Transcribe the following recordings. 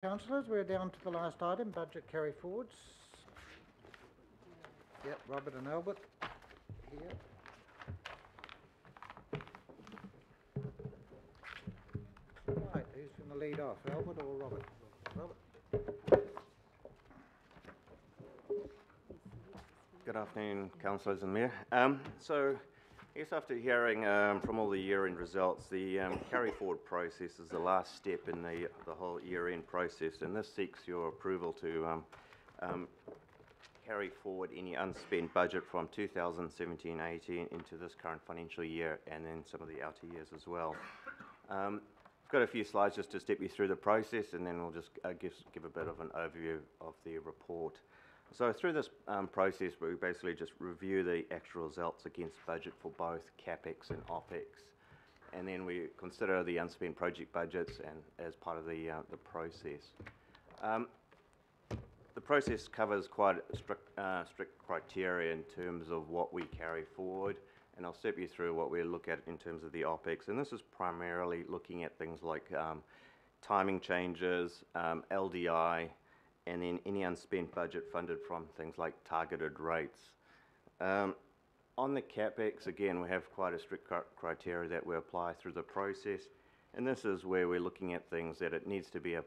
Councillors, we're down to the last item, budget carry forwards. Yep, Robert and Albert here. Right, who's going to lead off, Albert or Robert? Robert. Good afternoon, councillors and mayor. So, I guess after hearing from all the year-end results, the carry forward process is the last step in the whole year-end process, and this seeks your approval to carry forward any unspent budget from 2017-18 into this current financial year, and then some of the outer years as well. I've got a few slides just to step you through the process, and then we'll just give a bit of an overview of the report. So through this process, we basically just review the actual results against budget for both CapEx and OpEx, and then we consider the unspent project budgets and as part of the process. The process covers quite strict criteria in terms of what we carry forward, and I'll step you through what we look at in terms of the OpEx, and this is primarily looking at things like timing changes, LDI, and then any unspent budget funded from things like targeted rates. On the CapEx, again, we have quite a strict criteria that we apply through the process, and this is where we're looking at things that it needs to be a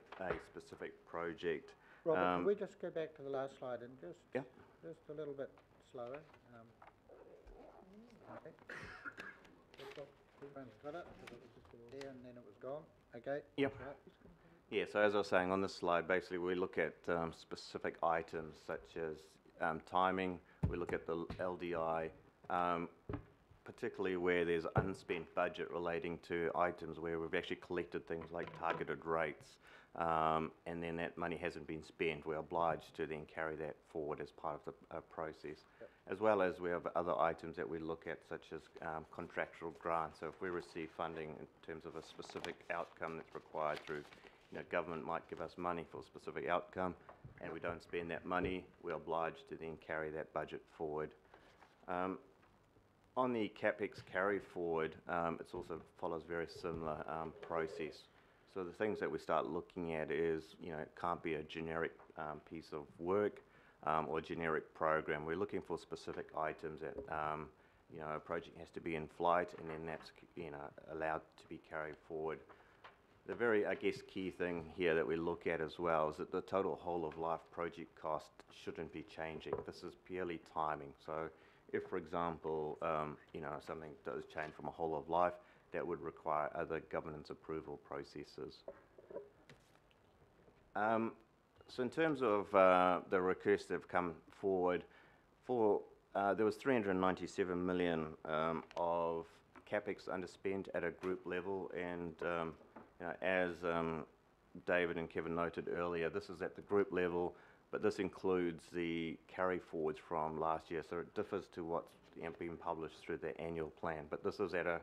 specific project. Robert, can we just go back to the last slide and just a little bit slower? Okay. Got it? Because it was just there and then it was gone. Okay. Yep. Right. Yeah, so as I was saying on this slide, basically we look at specific items such as timing, we look at the LDI, particularly where there's unspent budget relating to items where we've actually collected things like targeted rates, and then that money hasn't been spent. We're obliged to then carry that forward as part of the process. Yep. As well as we have other items that we look at, such as contractual grants. So if we receive funding in terms of a specific outcome that's required through, government might give us money for a specific outcome, and we don't spend that money, we're obliged to then carry that budget forward. On the CapEx carry forward, it also follows very similar process. So the things that we start looking at is, it can't be a generic piece of work or a generic program. We're looking for specific items that, a project has to be in flight, and then that's, allowed to be carried forward. The very, key thing here that we look at as well is that the total whole of life project cost shouldn't be changing. This is purely timing. So if, for example, something does change from a whole of life, that would require other governance approval processes. So in terms of the requests that have come forward, there was 397 million of CapEx underspent at a group level, and as David and Kevin noted earlier, this is at the group level, but this includes the carry forwards from last year, so it differs to what's been published through the annual plan, but this is at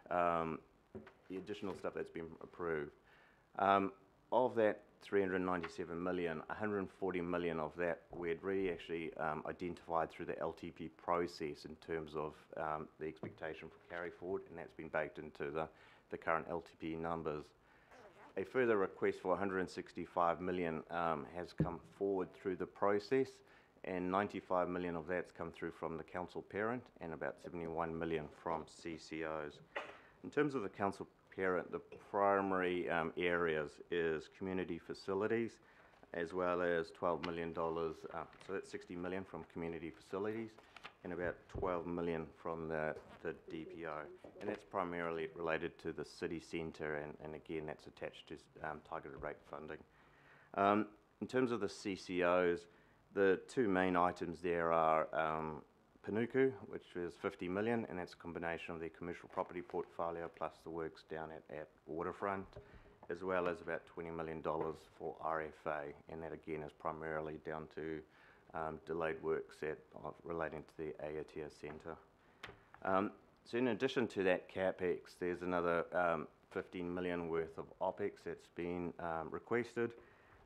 the additional stuff that's been approved. Of that 397 million, 140 million of that we had really actually identified through the LTP process in terms of the expectation for carry forward, and that's been baked into the current LTP numbers. A further request for 165 million has come forward through the process, and 95 million of that's come through from the council parent and about 71 million from CCOs. In terms of the council parent, the primary areas is community facilities, as well as $12 million, so that's 60 million from community facilities, and about 12 million from the DPO, and that's primarily related to the city centre, and again that's attached to targeted rate funding. In terms of the CCOs, the two main items there are Panuku, which is 50 million, and that's a combination of the commercial property portfolio plus the works down at Waterfront, as well as about $20 million for RFA, and that again is primarily down to delayed works relating to the Aotea Centre. So in addition to that CapEx, there's another 15 million worth of OpEx that's been requested,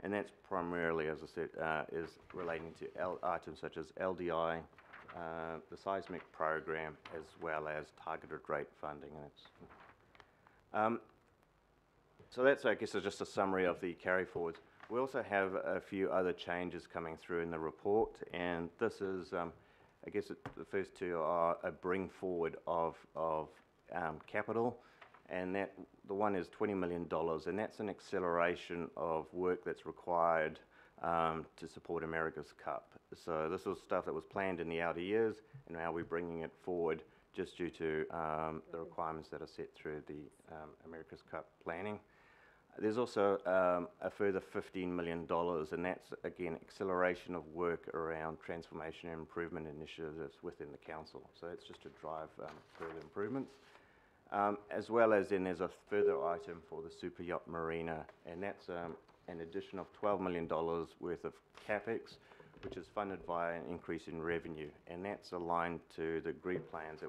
and that's primarily, as I said, is relating to items such as LDI, the seismic program, as well as targeted rate funding. And so that's, I guess, just a summary of the carry forwards. We also have a few other changes coming through in the report, and this is, I guess the first two are a bring forward of capital, and that the one is $20 million, and that's an acceleration of work that's required to support America's Cup. So this was stuff that was planned in the outer years, and now we're bringing it forward just due to the requirements that are set through the America's Cup planning. There's also a further $15 million, and that's, again, acceleration of work around transformation and improvement initiatives within the council. So it's just to drive further improvements. As well as then there's a further item for the Super Yacht Marina, and that's an addition of $12 million worth of CapEx, which is funded via an increase in revenue, and that's aligned to the agreed plans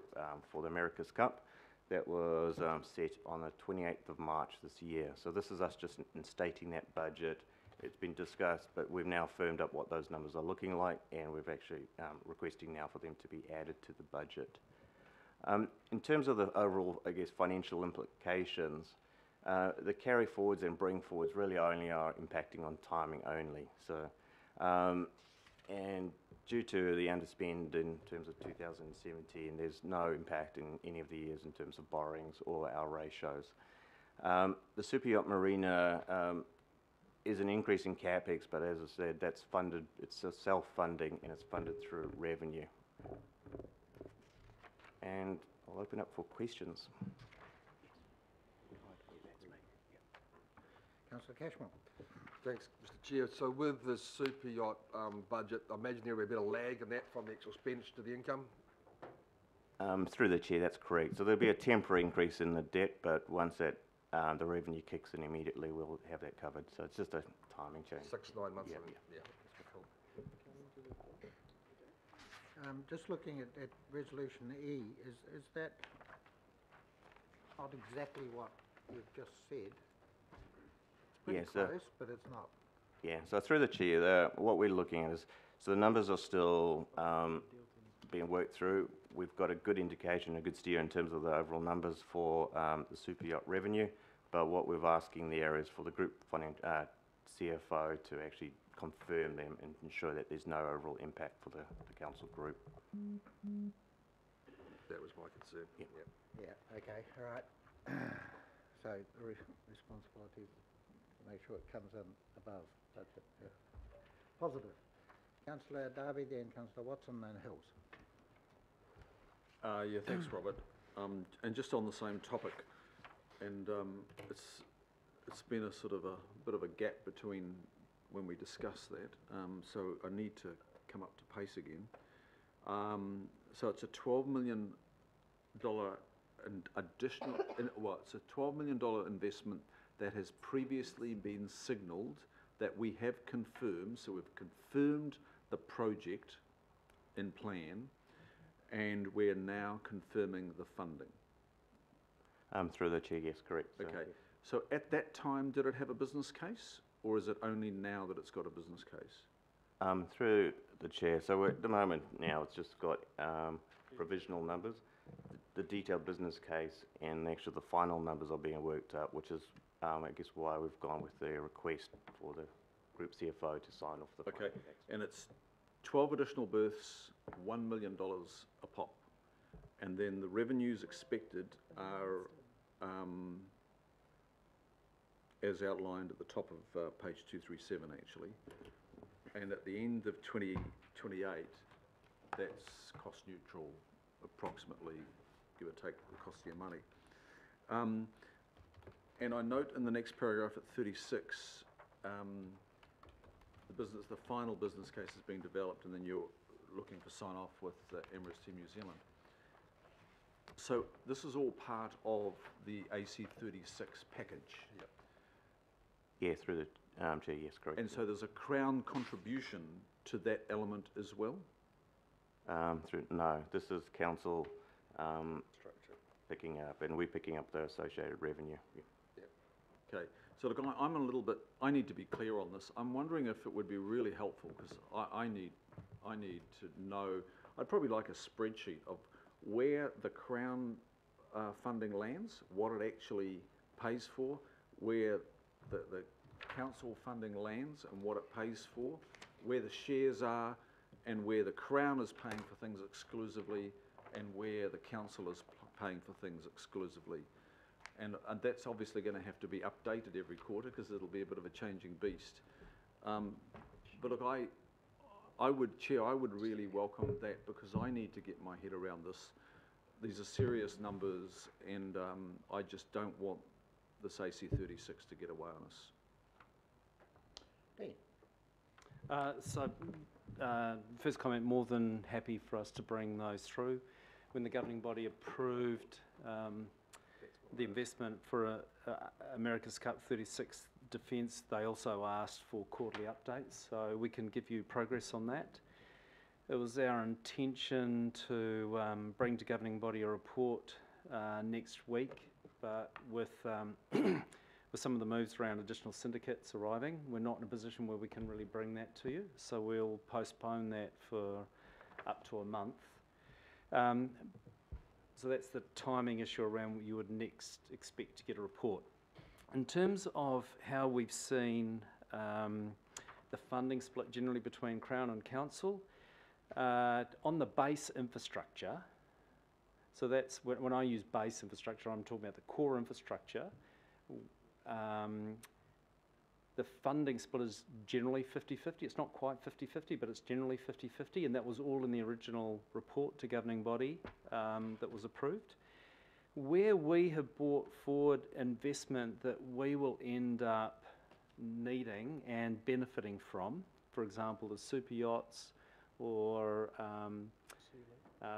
for the America's Cup that was set on the 28th of March this year. So this is us just instating that budget. It's been discussed, but we've now firmed up what those numbers are looking like, and we've actually requesting now for them to be added to the budget. In terms of the overall, I guess, financial implications, the carry forwards and bring forwards really only are impacting on timing only. So, and due to the underspend in terms of 2017, there's no impact in any of the years in terms of borrowings or our ratios. The Super Yacht Marina is an increase in CapEx, but as I said, that's funded, it's a self-funding, and it's funded through revenue. And I'll open up for questions. Councillor Cashmore. Thanks, Mr Chair. So with the super yacht budget, I imagine there will be a bit of lag in that from the actual expenditure to the income? Through the chair, that's correct. So there'll be a temporary increase in the debt, but once that the revenue kicks in immediately, we'll have that covered. So it's just a timing change. 6 to 9 months. Yeah, I mean, yeah. Cool. Just looking at Resolution E, is that not exactly what you've just said? It's pretty close, but it's not. Yeah, so through the chair, what we're looking at is, so the numbers are still being worked through. We've got a good indication, a good steer in terms of the overall numbers for the super yacht revenue, but what we're asking there is for the group CFO to actually confirm them and ensure that there's no overall impact for the council group. That was my concern. Yeah. Yeah, okay, all right. So the responsibility is to make sure it comes in above budget. Yeah. Positive. Councillor Darby, then Councillor Watson, then Hills. Yeah, thanks, Robert. And just on the same topic, and it's been a sort of a bit of a gap between when we discussed that, so I need to come up to pace again. So it's a $12 million additional, it's a $12 million investment that has previously been signalled that we have confirmed, so we've confirmed the project in plan, and we're now confirming the funding. Through the chair, yes, correct. So. Okay, so at that time, did it have a business case, or is it only now that it's got a business case? Through the chair, so at the moment now it's just got provisional numbers. The detailed business case and actually the final numbers are being worked out, which is I guess why we've gone with the request for the group CFO to sign off the Okay, final. and it's 12 additional berths, $1 million a pop, and then the revenues expected are as outlined at the top of page 237 actually, and at the end of 2028 that's cost neutral approximately, give or take the cost of your money. And I note in the next paragraph at 36 the final business case is being developed, and then you're looking for sign off with Emirates Team New Zealand. So this is all part of the AC36 package. Yep. Yeah, through the chair, yes, correct. And so there's a Crown contribution to that element as well? No, this is council Structure. picking up, and we're picking up the associated revenue. Yeah. Okay, so look, I'm a little bit, I need to be clear on this. I'm wondering if it would be really helpful, because I need to know, I'd probably like a spreadsheet of where the Crown funding lands, what it actually pays for, where the council funding lands and what it pays for, where the shares are, and where the Crown is paying for things exclusively, and where the council is paying for things exclusively. And that's obviously going to have to be updated every quarter because it'll be a bit of a changing beast. But look, I would really welcome that because I need to get my head around this. These are serious numbers, and I just don't want this AC36 to get away on us. Dean? First comment, more than happy for us to bring those through. When the governing body approved the investment for America's Cup 36 Defence, they also asked for quarterly updates, so we can give you progress on that. It was our intention to bring to governing body a report next week, but with with some of the moves around additional syndicates arriving, we're not in a position where we can really bring that to you, so we'll postpone that for up to a month. So that's the timing issue around what you would next expect to get a report. In terms of how we've seen the funding split generally between Crown and Council, on the base infrastructure, so that's when I use base infrastructure, I'm talking about the core infrastructure. The funding split is generally 50-50. It's not quite 50-50, but it's generally 50-50, and that was all in the original report to governing body that was approved. Where we have brought forward investment that we will end up needing and benefiting from, for example, the super yachts or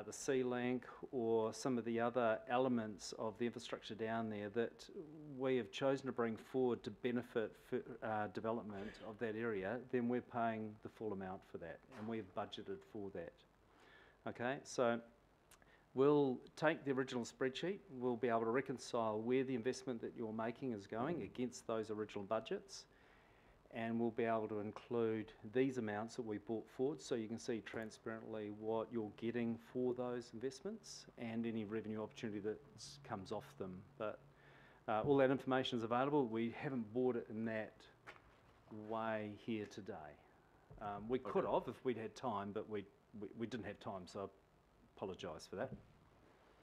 the Sea Link or some of the other elements of the infrastructure down there that we have chosen to bring forward to benefit development of that area, then we're paying the full amount for that, and we've budgeted for that. Okay, so we'll take the original spreadsheet, we'll be able to reconcile where the investment that you're making is going against those original budgets, and we'll be able to include these amounts that we brought forward so you can see transparently what you're getting for those investments and any revenue opportunity that comes off them. But all that information is available. We haven't brought it in that way here today. We could have if we'd had time, but we didn't have time, so I apologise for that.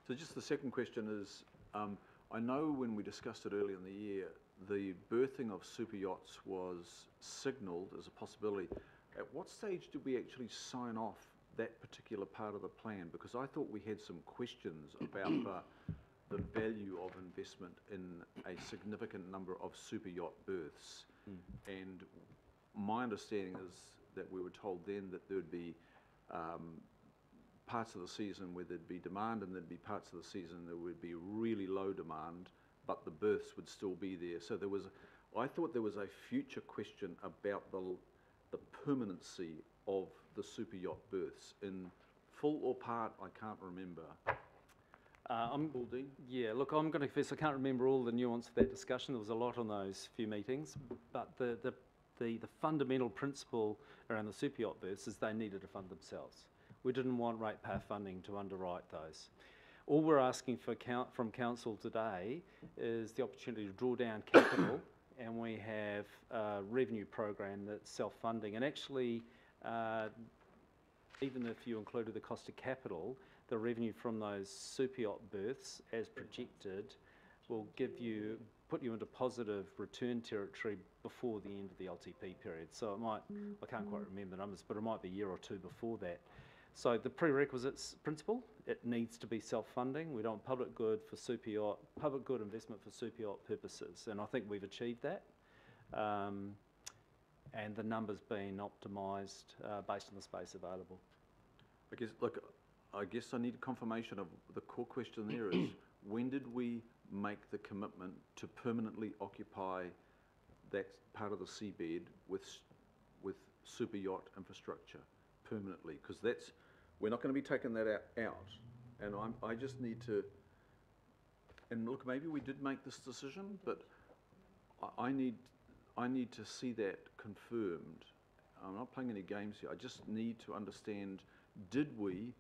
So just the second question is, I know when we discussed it earlier in the year, the berthing of super yachts was signalled as a possibility. At what stage did we actually sign off that particular part of the plan? Because I thought we had some questions about the value of investment in a significant number of super yacht berths. And my understanding is that we were told then that there would be parts of the season where there'd be demand and there'd be parts of the season there would be really low demand, but the berths would still be there. So I thought there was a future question about the permanency of the super yacht berths in full or part. I can't remember. Dean? Yeah, look, I'm going to confess I can't remember all the nuance of that discussion. There was a lot on those few meetings, but the fundamental principle around the super yacht berths is they needed to fund themselves. We didn't want ratepayer funding to underwrite those. All we're asking from Council today is the opportunity to draw down capital, and we have a revenue program that's self-funding. And actually, even if you included the cost of capital, the revenue from those super yacht berths, as projected, will put you into positive return territory before the end of the LTP period. So it might, I can't quite remember the numbers, but it might be a year or two before that. So the prerequisites principle, it needs to be self-funding. We don't want public good investment for super yacht purposes, and I think we've achieved that. And the numbers being optimised based on the space available. I guess I need confirmation of the core question there is, when did we make the commitment to permanently occupy that part of the seabed with super yacht infrastructure permanently? Because we're not going to be taking that out, and I just need to, and look, maybe we did make this decision, but I need to see that confirmed. I'm not playing any games here. I just need to understand, did we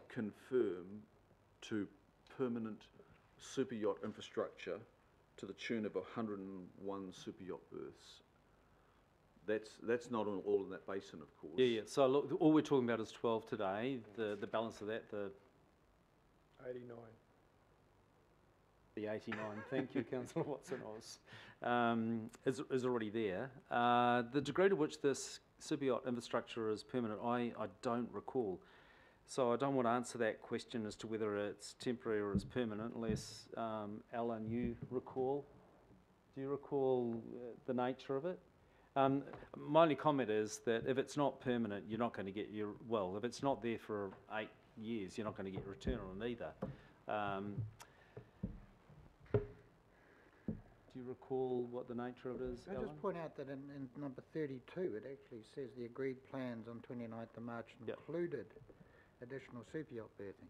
confirm to permanent super yacht infrastructure to the tune of 101 super yacht berths? That's not all in that basin, of course. Yeah, yeah, so look, all we're talking about is 12 today, the balance of that, the 89. the 89, thank you, councillor Watson, is already there. The degree to which this super yacht infrastructure is permanent, I don't recall. So I don't want to answer that question as to whether it's temporary or it's permanent, unless, Alan, you recall? Do you recall the nature of it? My only comment is that if it's not permanent, you're not going to get your, well, if it's not there for 8 years, you're not going to get your return on it either. Do you recall what the nature of it is, Can I Alan? just point out that in number 32, it actually says the agreed plans on 29th of March Yep. included additional super yacht berthing.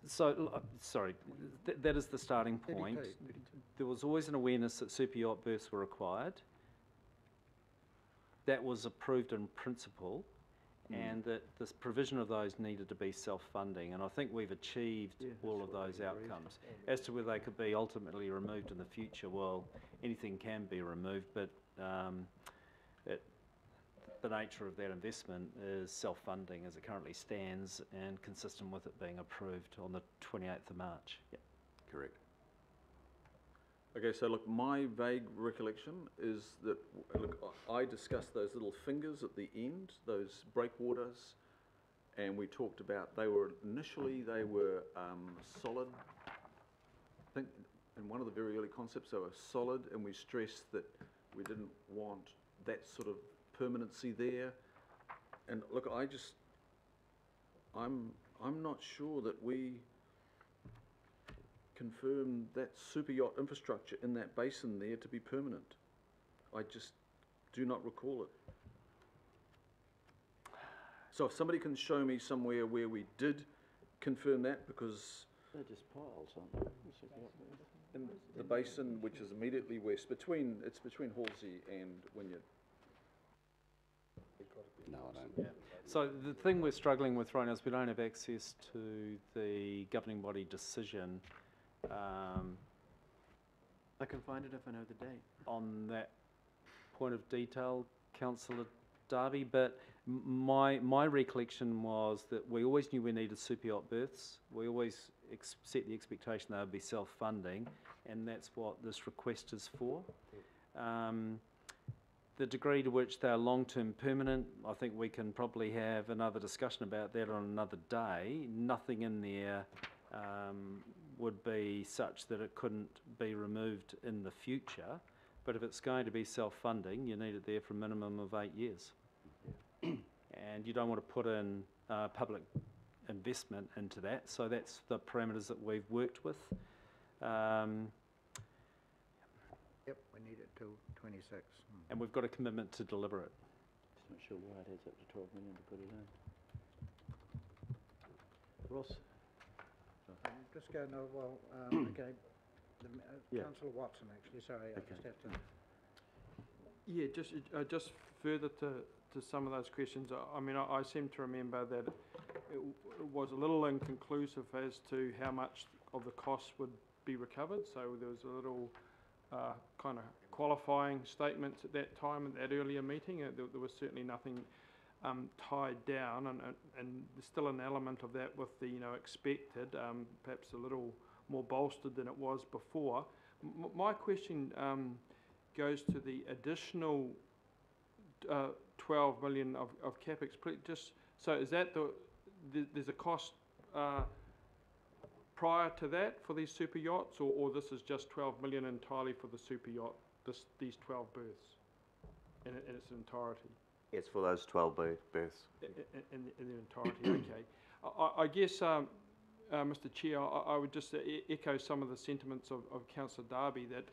So, sorry, that is the starting point. 32. There was always an awareness that super yacht berths were required. That was approved in principle, and that this provision of those needed to be self-funding, and I think we've achieved all of those outcomes. As to whether they could be ultimately removed in the future, well, anything can be removed, but the nature of that investment is self-funding as it currently stands and consistent with it being approved on the 28th of March. Yep. Correct. Okay, so look, my vague recollection is that, look, I discussed those little fingers at the end, those breakwaters, and we talked about, they were solid. I think in one of the very early concepts they were solid, and we stressed that we didn't want that sort of permanency there. And look, I'm not sure that we confirm that super yacht infrastructure in that basin there to be permanent. I just do not recall it. So if somebody can show me somewhere where we did confirm that, because They're just piles, aren't they? in the basin, which is immediately west, it's between Halsey and Wynyard. No, I don't. So the thing we're struggling with right now is we don't have access to the governing body decision I can find it if I know the date. on that point of detail, councillor Darby, but my recollection was that we always knew we needed super yacht berths. We always set the expectation they would be self-funding, and that's what this request is for. The degree to which they are long-term permanent, I think we can probably have another discussion about that on another day. Nothing in there would be such that it couldn't be removed in the future, but if it's going to be self-funding, you need it there for a minimum of 8 years. And you don't want to put in public investment into that, so that's the parameters that we've worked with. Yep, we need it till 26. And we've got a commitment to deliver it. Just not sure why it adds up to 12 million to put it in. Ross? Just go, no, well, okay, Yeah. councillor Watson actually, sorry, I just have to. Yeah, just further to some of those questions, I mean, I seem to remember that it was a little inconclusive as to how much of the costs would be recovered, so there was a little kind of qualifying statements at that time, at that earlier meeting. There was certainly nothing tied down, and there's still an element of that with the, expected, perhaps a little more bolstered than it was before. My question goes to the additional 12 million of capex. Just so, is that there's a cost prior to that for these super yachts, or this is just 12 million entirely for the super yacht, these 12 berths in its entirety? It's for those 12 berths. In their entirety, okay. I guess, Mr Chair, I would just echo some of the sentiments of Councillor Darby, that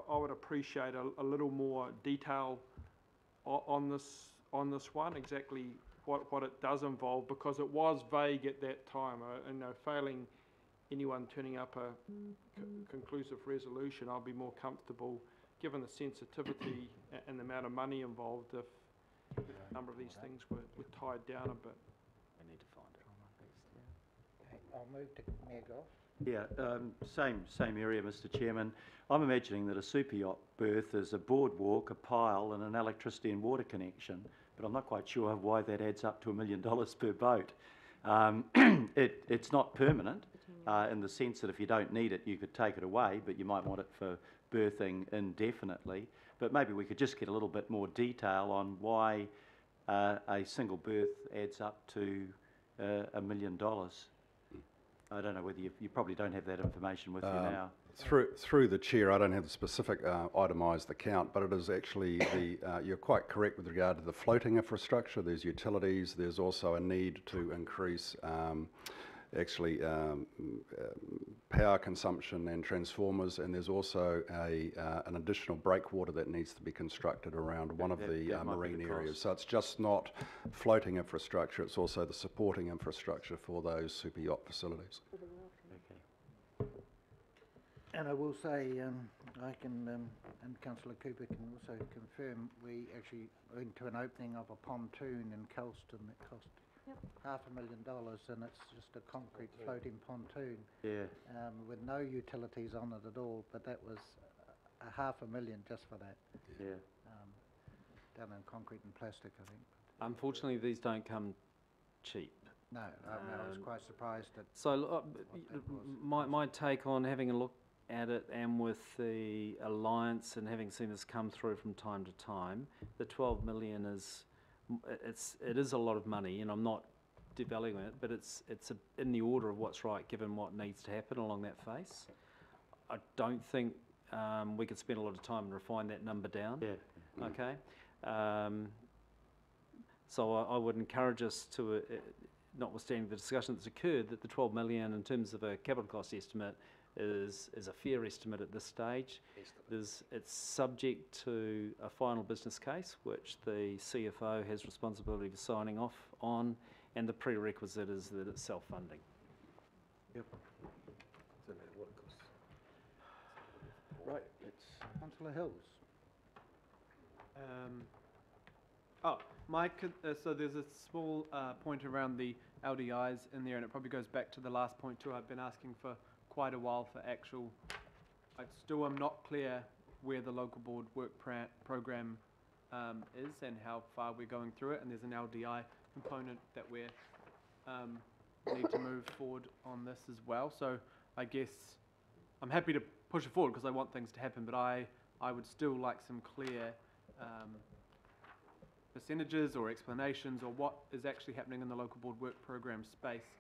I would appreciate a little more detail on this one, exactly what it does involve, because it was vague at that time. Failing anyone turning up a conclusive resolution, I'll be more comfortable, given the sensitivity and the amount of money involved, if a number of these things were tied down a bit. We need to find it. Okay, I'll move to Mayor Goff. Yeah, same area, Mr. Chairman. I'm imagining that a super yacht berth is a boardwalk, a pile, and an electricity and water connection, but I'm not quite sure why that adds up to $1 million per boat. It's not permanent in the sense that if you don't need it, you could take it away, but you might want it for berthing indefinitely. But maybe we could just get a little bit more detail on why a single berth adds up to $1 million. I don't know whether you probably don't have that information with you now. Through the chair, I don't have the specific itemised account, but it is actually you're quite correct with regard to the floating infrastructure. There's utilities. There's also a need to increase power consumption and transformers, and there's also an additional breakwater that needs to be constructed around one of the marine areas. So it's just not floating infrastructure, it's also the supporting infrastructure for those super yacht facilities. And I will say, I can, and Councillor Cooper can also confirm, we actually went to an opening of a pontoon in Kelston that cost $500,000, and it's just a concrete floating pontoon with no utilities on it at all. But that was $500,000 just for that. Yeah. Done in concrete and plastic, I think. Unfortunately, these don't come cheap. No, I was quite surprised at. So my take on having a look at it, and with the Alliance and having seen this come through from time to time, the 12 million is it is a lot of money, and I'm not devaluing it, but it's in the order of what's right given what needs to happen along that face. I don't think we could spend a lot of time and refine that number down. Yeah. Okay. So I would encourage us to, notwithstanding the discussion that's occurred, that the 12 million in terms of a capital cost estimate is a fair estimate at this stage. It's subject to a final business case, which the CFO has responsibility for signing off on, and the prerequisite is that it's self-funding. Yep. Right. Councillor Hills. So there's a small point around the LDIs in there, and it probably goes back to the last point too. I've been asking for quite a while for actual. I still am not clear where the local board work program is and how far we're going through it, and there's an LDI component that we need to move forward on this as well. So I guess I'm happy to push it forward because I want things to happen, but I would still like some clear percentages or explanations or what is actually happening in the local board work program space,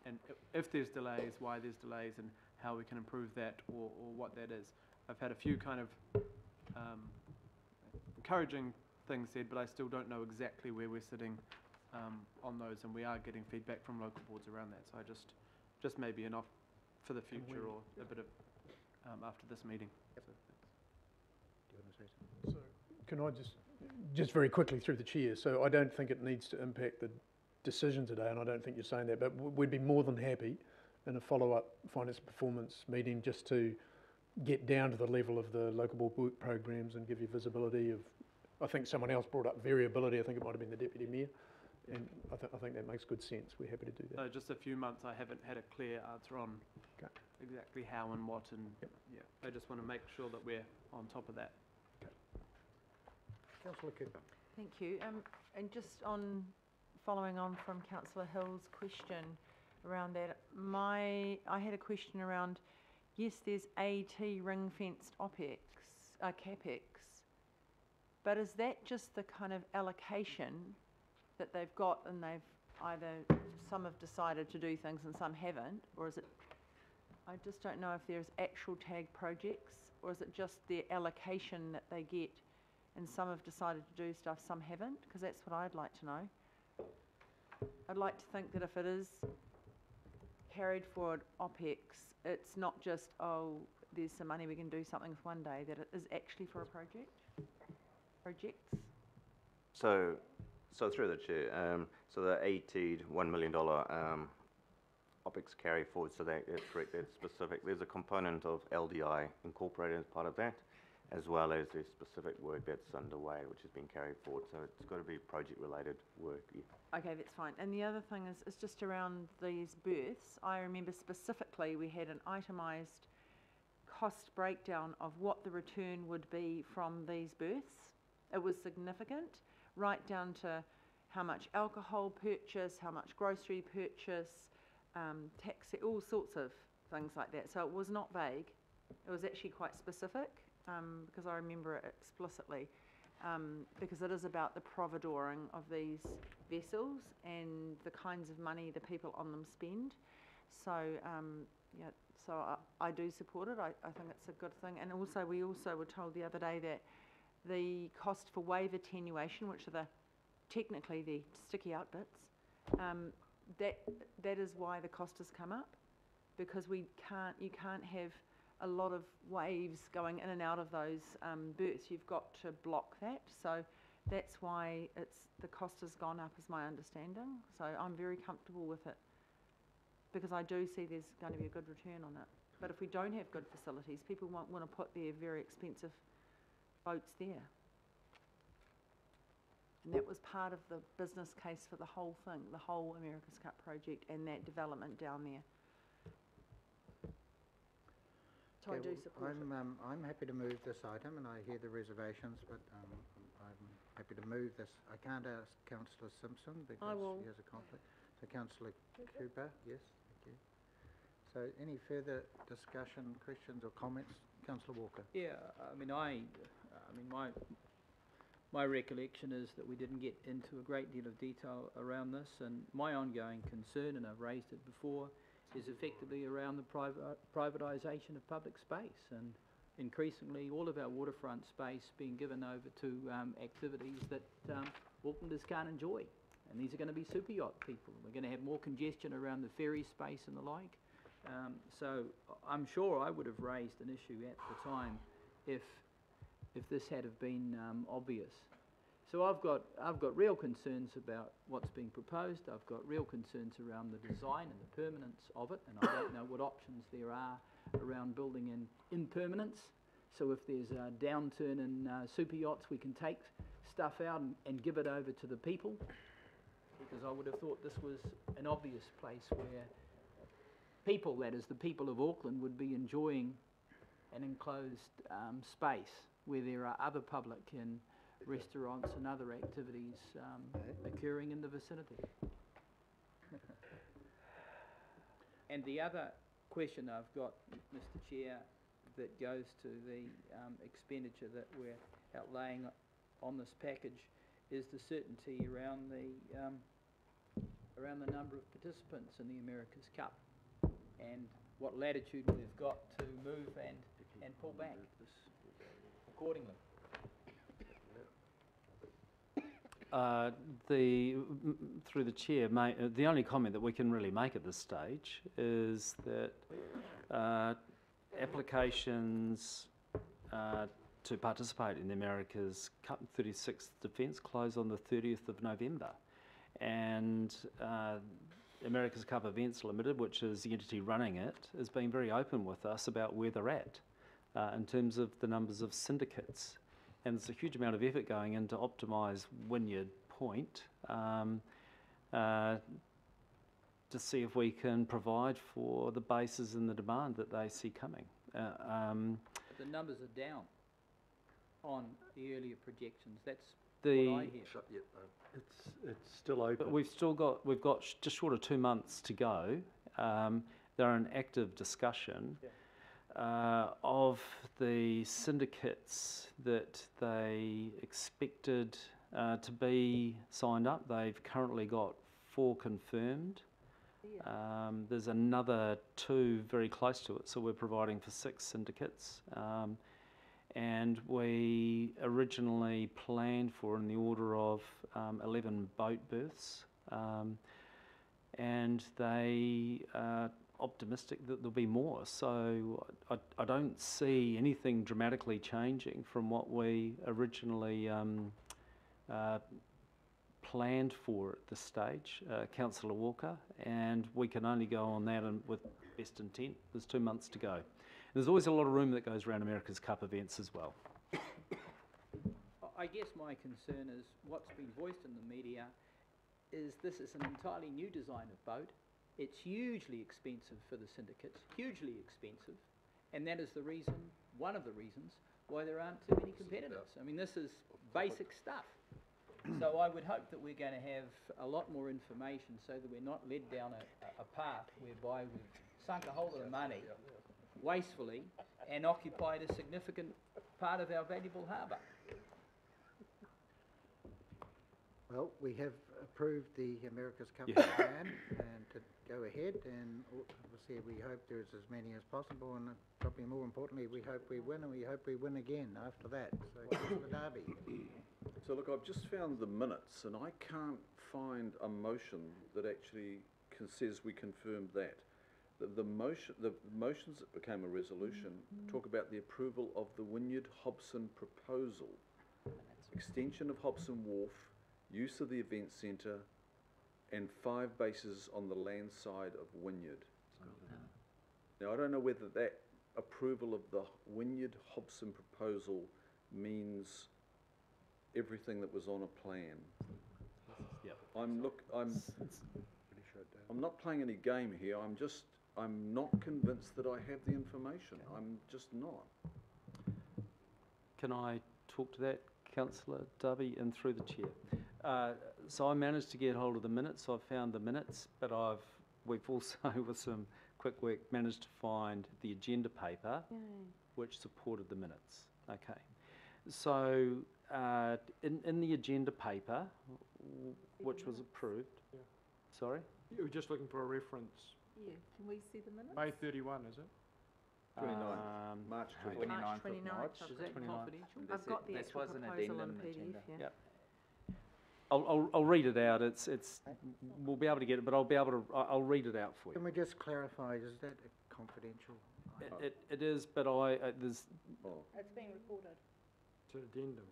and if there's delays, why there's delays, and how we can improve that, or what that is. I've had a few kind of encouraging things said, but I still don't know exactly where we're sitting on those, and we are getting feedback from local boards around that. So I just maybe enough for the future, or a bit of after this meeting. Yep. Do you want to say something? So can I just very quickly through the chair, so I don't think it needs to impact the decision today, and I don't think you're saying that, but we'd be more than happy in a follow-up finance performance meeting just to get down to the level of the local board work programs and give you visibility of, I think someone else brought up variability, I think it might have been the Deputy Mayor, and I think that makes good sense. We're happy to do that. Just a few months I haven't had a clear answer on exactly how and what, and I just want to make sure that we're on top of that. Councillor Cooper. Thank you. And just on following on from Councillor Hill's question around that, I had a question around, yes, there's AT ring-fenced OPEX, CAPEX, but is that just the kind of allocation that they've got, and they've either, some have decided to do things and some haven't, or is it, I just don't know if there's actual tag projects, or is it just the allocation that they get, and some have decided to do stuff, some haven't? Because that's what I'd like to know. I'd like to think that if it is carried forward OPEX, it's not just, oh, there's some money we can do something with one day, that it is actually for a project? Projects? So through the chair, so the $81 million OPEX carry forward, so that is correct, that's specific. There's a component of LDI incorporated as part of that, as well as the specific work that's underway, which has been carried forward. So it's got to be project-related work. Yeah. Okay, that's fine. And the other thing is just around these births. I remember specifically we had an itemised cost breakdown of what the return would be from these births. It was significant, right down to how much alcohol purchase, how much grocery purchase, taxi, all sorts of things like that. So it was not vague. It was actually quite specific, because I remember it explicitly, because it is about the providoring of these vessels and the kinds of money the people on them spend. So, yeah, so I do support it. I think it's a good thing. And also, we also were told the other day that the cost for wave attenuation, which are technically the sticky out bits, that is why the cost has come up, because you can't have a lot of waves going in and out of those berths. You've got to block that. So that's why the cost has gone up, is my understanding. So I'm very comfortable with it, because I do see there's going to be a good return on it. But if we don't have good facilities, people won't want to put their very expensive boats there. And that was part of the business case for the whole thing, the whole America's Cup project and that development down there. So I do support it. I'm happy to move this item, and I hear the reservations, but I'm happy to move this. I can't ask Councillor Simpson because he has a conflict. So Councillor Cooper, yes, thank you. So any further discussion, questions or comments? Councillor Walker. Yeah, my recollection is that we didn't get into a great deal of detail around this, and my ongoing concern, and I've raised it before, is effectively around the privatisation of public space, and increasingly all of our waterfront space being given over to activities that Aucklanders can't enjoy. And these are going to be super yacht people. We're going to have more congestion around the ferry space and the like. So I'm sure I would have raised an issue at the time if this had have been obvious. So I've got real concerns about what's being proposed. I've got real concerns around the design and the permanence of it, and I don't know what options there are around building in impermanence. So if there's a downturn in super yachts, we can take stuff out and give it over to the people, because I would have thought this was an obvious place where people, that is the people of Auckland, would be enjoying an enclosed space where there are other public and restaurants and other activities occurring in the vicinity. And the other question I've got, Mr. Chair, that goes to the expenditure that we're outlaying on this package is the certainty around the number of participants in the America's Cup and what latitude we've got to move and pull back accordingly. Through the chair, the only comment that we can really make at this stage is that applications to participate in the America's Cup 36th Defence close on the 30th of November, and America's Cup Events Limited, which is the entity running it, is being very open with us about where they're at in terms of the numbers of syndicates. And there's a huge amount of effort going in to optimise Wynyard Point to see if we can provide for the bases and the demand that they see coming. But the numbers are down on the earlier projections. That's what I hear. It's still open. But we've got just short of 2 months to go. They're in active discussion. Of the syndicates that they expected to be signed up, they've currently got 4 confirmed. There's another 2 very close to it, so we're providing for 6 syndicates. And we originally planned for in the order of 11 boat berths, and they optimistic that there'll be more. So I don't see anything dramatically changing from what we originally planned for at this stage, Councillor Walker, and we can only go on that and with best intent. There's 2 months to go. And there's always a lot of room that goes around America's Cup events as well. I guess my concern is what's been voiced in the media is this is an entirely new design of boat. It's hugely expensive for the syndicates, hugely expensive, and that is the reason, one of the reasons, why there aren't too many competitors. I mean, this is basic stuff. So I would hope that we're going to have a lot more information so that we're not led down a path whereby we've sunk a whole lot of money wastefully and occupied a significant part of our valuable harbour. Well, we have approved the America's Cup Yeah. plan and to go ahead, and obviously we hope there's as many as possible, and probably more importantly, we hope we win, and we hope we win again after that. So, Councillor Darby. So look, I've just found the minutes and I can't find a motion that actually says we confirmed that. The motions that became a resolution talk about the approval of the Wynyard Hobson proposal, extension of Hobson Wharf, use of the event centre, and 5 bases on the land side of Wynyard. Now, I don't know whether that approval of the Wynyard Hobson proposal means everything that was on a plan. Yep. I'm not playing any game here. I'm not convinced that I have the information. I'm just not. Can I talk to that, Councillor Darby, and through the chair? So I managed to get hold of the minutes. I've found the minutes, but we've also, with some quick work, managed to find the agenda paper, which supported the minutes. Okay. So in the agenda paper, which was approved. Yeah. Sorry? You were just looking for a reference. Yeah, can we see the minutes? May 31, is it? 29th, March 29th. March 29th. Is that 29th. confidential? I've got the This actual was an proposal on addendum PDF, agenda. yeah. Yep. I'll read it out. We'll be able to get it, but I'll read it out for you. Can we just clarify, is that a confidential? It is, but there's Oh. It's being recorded. It's an addendum.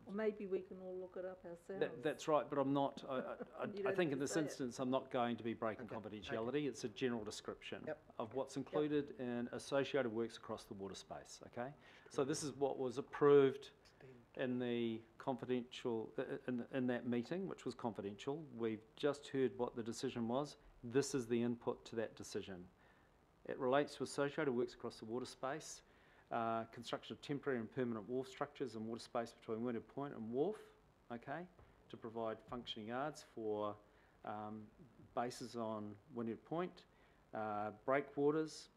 Or maybe we can all look it up ourselves. that's right, but I'm not. You I don't think have in to this say it. instance, I'm not going to be breaking Okay, confidentiality. It's a general description Yep. of what's included in associated works across the water space. Okay, so this is what was approved in the confidential in that meeting, which was confidential. We've just heard what the decision was. This is the input to that decision. It relates to associated works across the water space, construction of temporary and permanent wharf structures and water space between Wynyard Point and Wharf, okay, to provide functioning yards for bases on Wynyard Point, breakwaters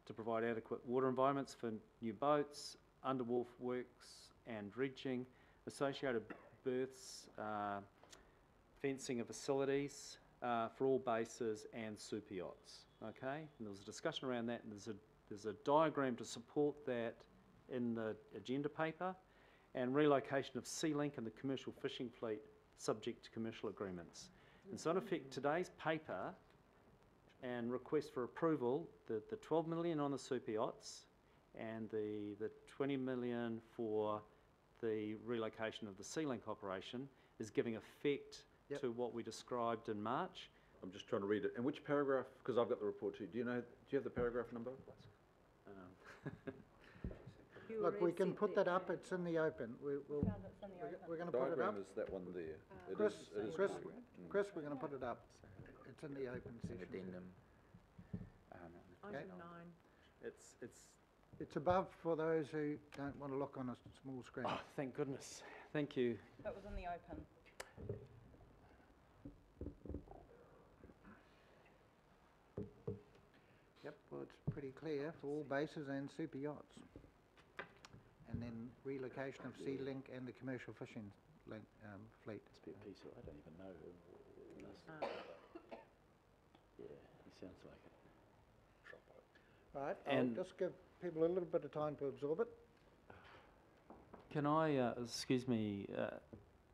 to provide adequate water environments for new boats, under wharf works and dredging, associated berths, fencing of facilities for all bases and super yachts, okay? And there was a discussion around that, and there's a diagram to support that in the agenda paper, and relocation of Sea Link and the commercial fishing fleet subject to commercial agreements. And so in effect, today's paper and request for approval, the 12 million on the super yachts and the 20 million for the relocation of the Sea Link operation is giving effect Yep. to what we described in March. I'm just trying to read it. And which paragraph? Because I've got the report too. Do you have the paragraph number? Look, we can put that up, it's in the open. We're going to put it up. Diagram is that one there. It Chris, is- it is Chris, correct. Chris, we're going to put it up. It's in the open It's an session. addendum. Okay. Item 9. It's above for those who don't want to look on a small screen. Oh, thank goodness. Thank you. That was in the open. Yep, well, it's pretty clear for all bases and super yachts. And then relocation of Sea Link and the commercial fishing fleet. Must be a piece of, I don't even know who. Yeah, he sounds like it. Right, And- I'll just give people a little bit of time to absorb it. Can I, excuse me,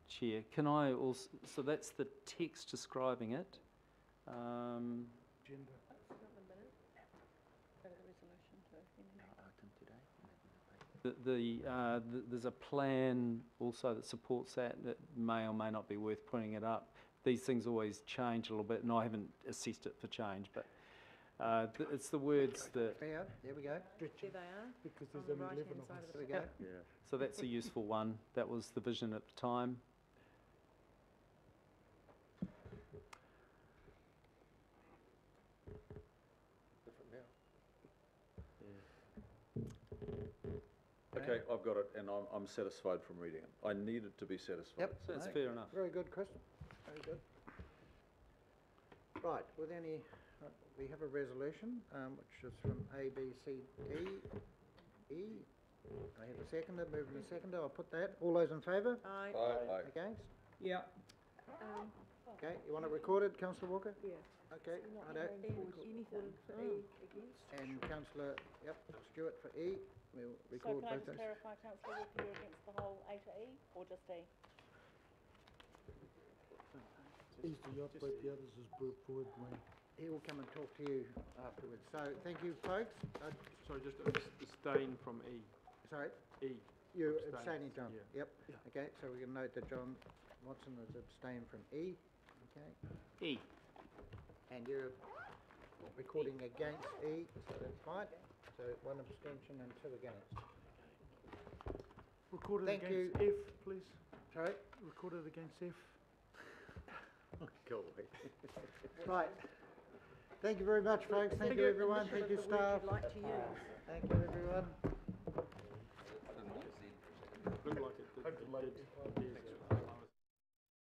Chair, can I also, so that's the text describing it. There's a plan also that supports that may or may not be worth putting it up. These things always change a little bit, and I haven't assessed it for change, but It's the words that, Fair, there we go. There they are, Because on the right-hand side of There the we go. so that's a useful one. That was the vision at the time. Okay, I've got it, and I'm satisfied from reading it. I needed to be satisfied. Yep. So that's no, fair enough. Very good, Chris. Very good. Right, with any, we have a resolution, which is from A, B, C, D, E. I have a seconder, moving a seconder, I'll put that. All those in favour? Aye. Aye. Against? Yeah. Okay, you want it recorded, councillor Walker? Yeah. Okay, righto. Anything. For E against. And councillor, yep, Stewart for E. We'll So record can I both just those. clarify, councillor Walker, you're against the whole A to E, or just E? He's the operate, the others is brought forward when. He will come and talk to you afterwards. So, thank you, folks. Sorry, just abstain from E. Sorry, E. you Abstain, abstaining, John? yeah. Yep. Okay, so we can note that John Watson is abstained from E. Okay. E. And you're recording against E, so that's fine. So one abstention and two against. Recorded Thank against you. F, please. Sorry? Recorded against F. Go away. Right. Thank you very much, folks. Thank you, everyone. Thank you, staff. Like to use. Thank you, everyone. Looked like it did.